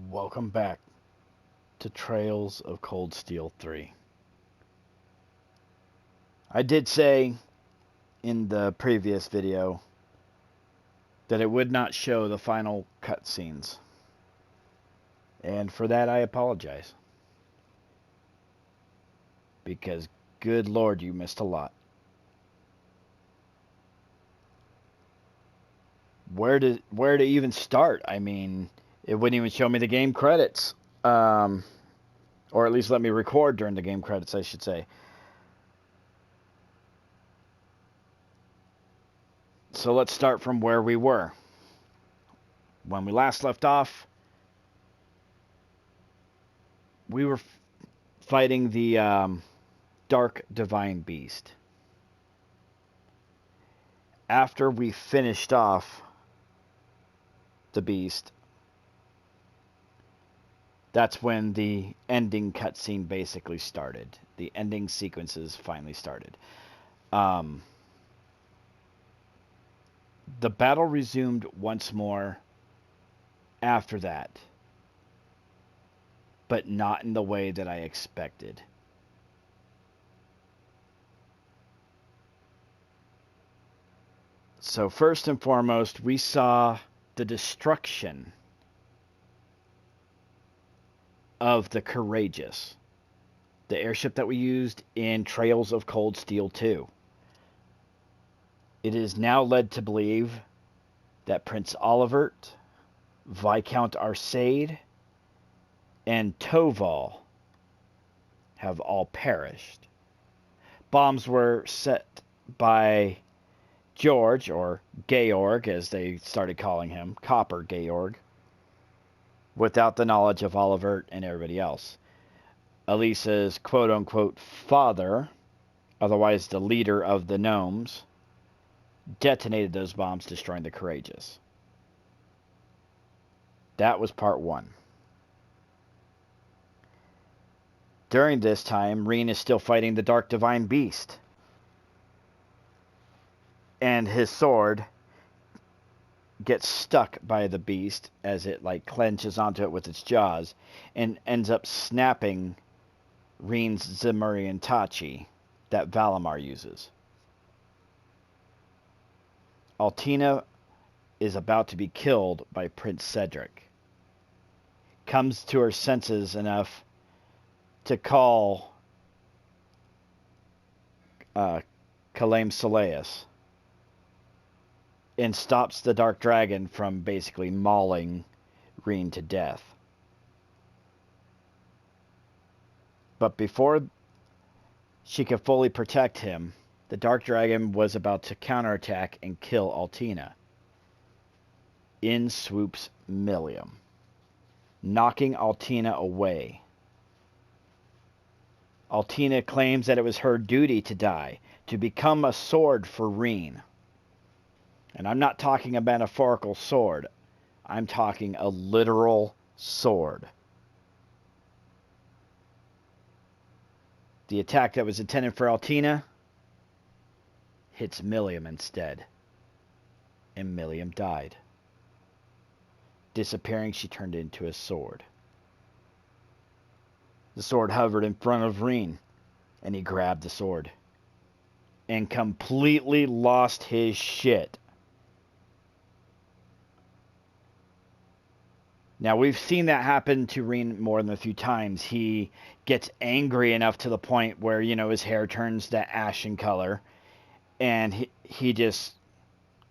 Welcome back to Trails of Cold Steel 3. I did say in the previous video that it would not show the final cutscenes. And for that I apologize. Because good lord, you missed a lot. Where to even start? I mean, it wouldn't even show me the game credits. Or at least let me record during the game credits, I should say. So let's start from where we were. When we last left off, we were fighting the Dark Divine Beast. After we finished off the beast, that's when the ending cutscene basically started. The ending sequences finally started. The battle resumed once more after that, but not in the way that I expected. So first and foremost, we saw the destruction of the Courageous, the airship that we used in Trails of Cold Steel 2. It is now led to believe that Prince Olivert, Viscount Arcade, and Toval have all perished. Bombs were set by George, or Georg as they started calling him, Copper Georg, without the knowledge of Olivert and everybody else. Elisa's quote-unquote father, otherwise the leader of the gnomes, detonated those bombs, destroying the Courageous. That was part one. During this time, Reen is still fighting the Dark Divine Beast. And his sword gets stuck by the beast as it clenches onto it with its jaws and ends up snapping Reen's Zemurian Tachi that Valimar uses. Altina is about to be killed by Prince Cedric. Comes to her senses enough to call Kalame Soleus and stops the Dark Dragon from basically mauling Reen to death. But before she could fully protect him, the Dark Dragon was about to counterattack and kill Altina. In swoops Millium, knocking Altina away. Altina claims that it was her duty to die, to become a sword for Reen. And I'm not talking a metaphorical sword. I'm talking a literal sword. The attack that was intended for Altina hits Millium instead. And Millium died. Disappearing, she turned into a sword. The sword hovered in front of Reen, and he grabbed the sword. And completely lost his shit. Now, we've seen that happen to Reen more than a few times. He gets angry enough to the point where, his hair turns that ashen color. And he just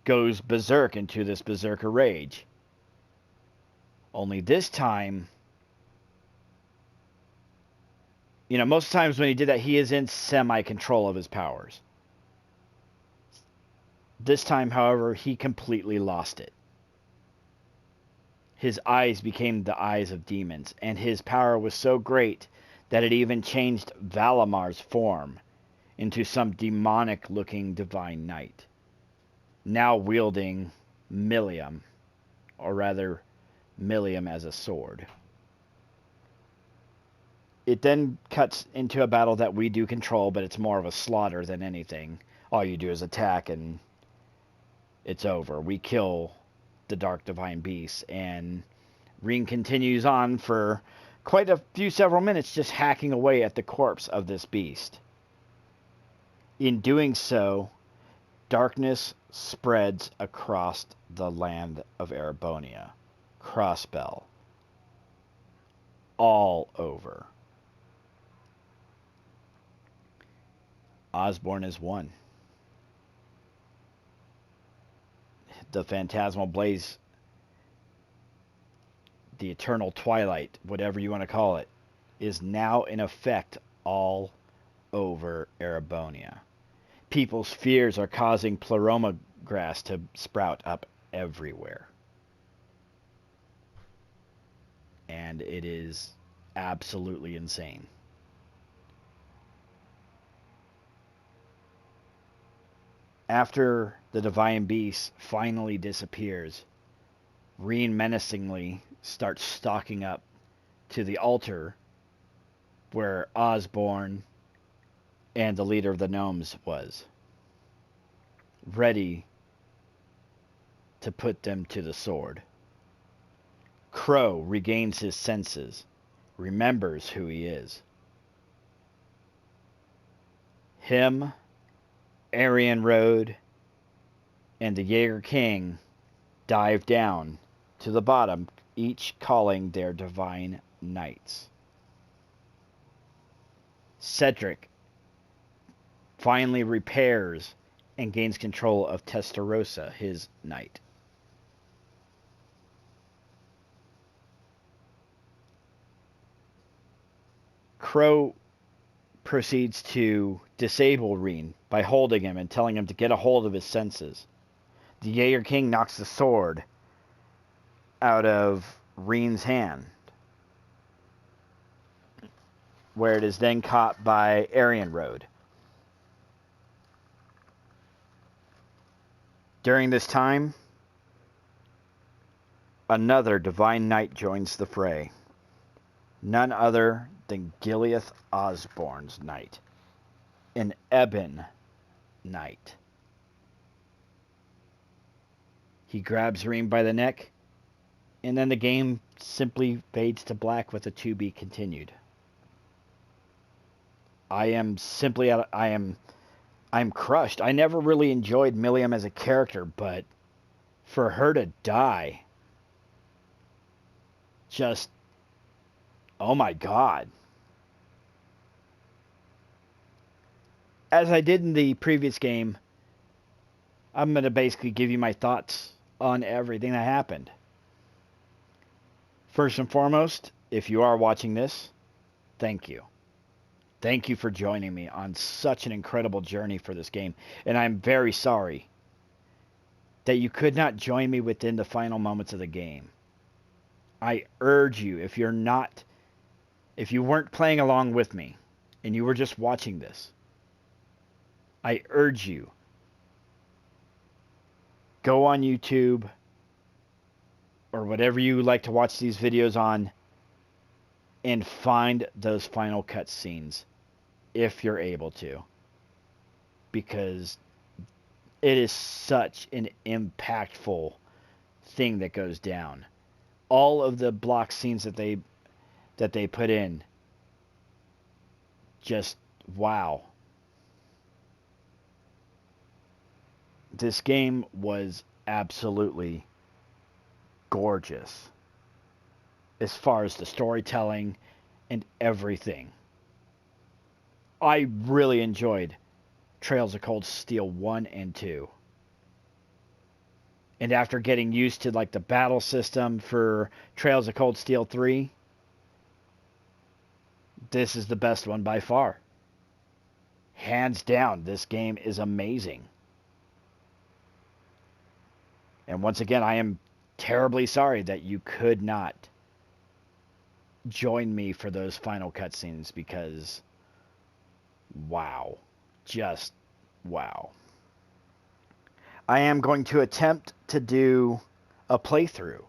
goes berserk into this berserker rage. Only this time, most times when he did that, he is in semi-control of his powers. This time, however, he completely lost it. His eyes became the eyes of demons, and his power was so great that it even changed Valimar's form into some demonic-looking divine knight, now wielding Millium, or rather, Millium as a sword. It then cuts into a battle that we do control, but it's more of a slaughter than anything. All you do is attack, and it's over. We kill the Dark Divine Beast, and Reen continues on for quite a few several minutes just hacking away at the corpse of this beast. In doing so, darkness spreads across the land of Erebonia. Crossbell. All over. Osborne is one. The phantasmal blaze, the eternal twilight, whatever you want to call it, is now in effect all over Erebonia. People's fears are causing pleroma grass to sprout up everywhere. And it is absolutely insane. After the divine beast finally disappears, Reen menacingly starts stalking up to the altar where Osborne and the leader of the gnomes was, ready to put them to the sword. Crow regains his senses, remembers who he is. Him, Arianrhod, and the Jaeger King dive down to the bottom, each calling their divine knights. Cedric finally repairs and gains control of Testarossa, his knight. Crow proceeds to disable Reen by holding him and telling him to get a hold of his senses. The Jaeger King knocks the sword out of Reen's hand, where it is then caught by Arianrhod. During this time, another divine knight joins the fray. None other than Gileath Osborne's knight, an Ebon knight. He grabs Reen by the neck, and then the game simply fades to black with a to be continued. I'm crushed. I never really enjoyed Milliam as a character, but for her to die, just, oh my God. As I did in the previous game, I'm going to basically give you my thoughts on everything that happened. First and foremost, if you are watching this, thank you. Thank you for joining me on such an incredible journey for this game. And I'm very sorry that you could not join me within the final moments of the game. I urge you, if you weren't playing along with me and you were just watching this, I urge you, go on YouTube or whatever you like to watch these videos on and find those final cutscenes if you're able to, because it is such an impactful thing that goes down. All of the block scenes that they put in, just wow. This game was absolutely gorgeous as far as the storytelling and everything. I really enjoyed Trails of Cold Steel 1 and 2. And after getting used to like the battle system for Trails of Cold Steel 3, this is the best one by far. Hands down, this game is amazing. And once again, I am terribly sorry that you could not join me for those final cutscenes, because wow. Just wow. I am going to attempt to do a playthrough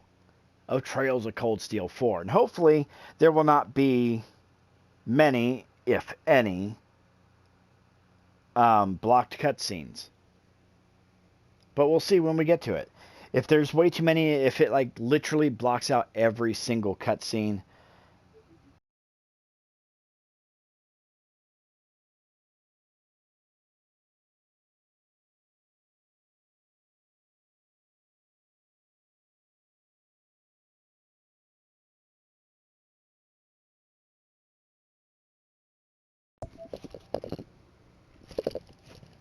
of Trails of Cold Steel 4. And hopefully there will not be many, if any, blocked cutscenes. But we'll see when we get to it. If there's way too many, if it like literally blocks out every single cutscene,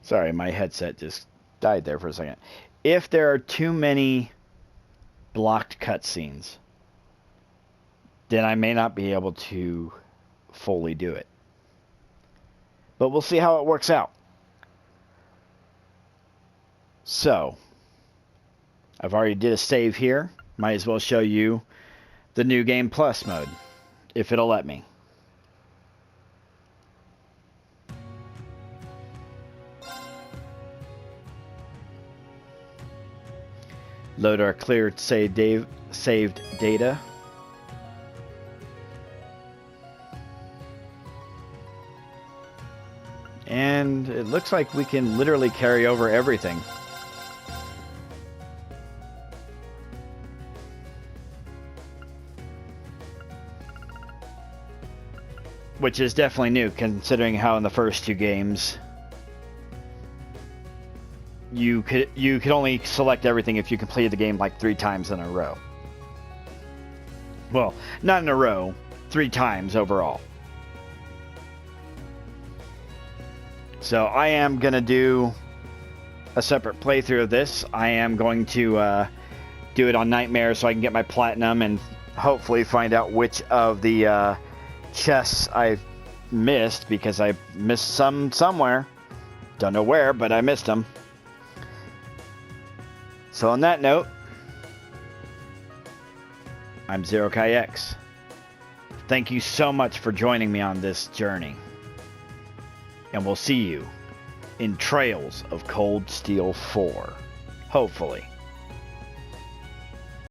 sorry, my headset just died there for a second. If there are too many blocked cutscenes, then I may not be able to fully do it. But we'll see how it works out. So, I've already did a save here. Might as well show you the New Game Plus mode, if it'll let me. Load our cleared saved data. And it looks like we can literally carry over everything. Which is definitely new, considering how in the first two games you could only select everything if you completed the game like 3 times in a row. Well, not in a row, 3 times overall. So I am going to do a separate playthrough of this. I am going to do it on Nightmare so I can get my platinum and hopefully find out which of the chests I've missed, because I missed some somewhere. Don't know where, but I missed them. So on that note, I'm ZeroKaiX. Thank you so much for joining me on this journey. And we'll see you in Trails of Cold Steel 4. Hopefully.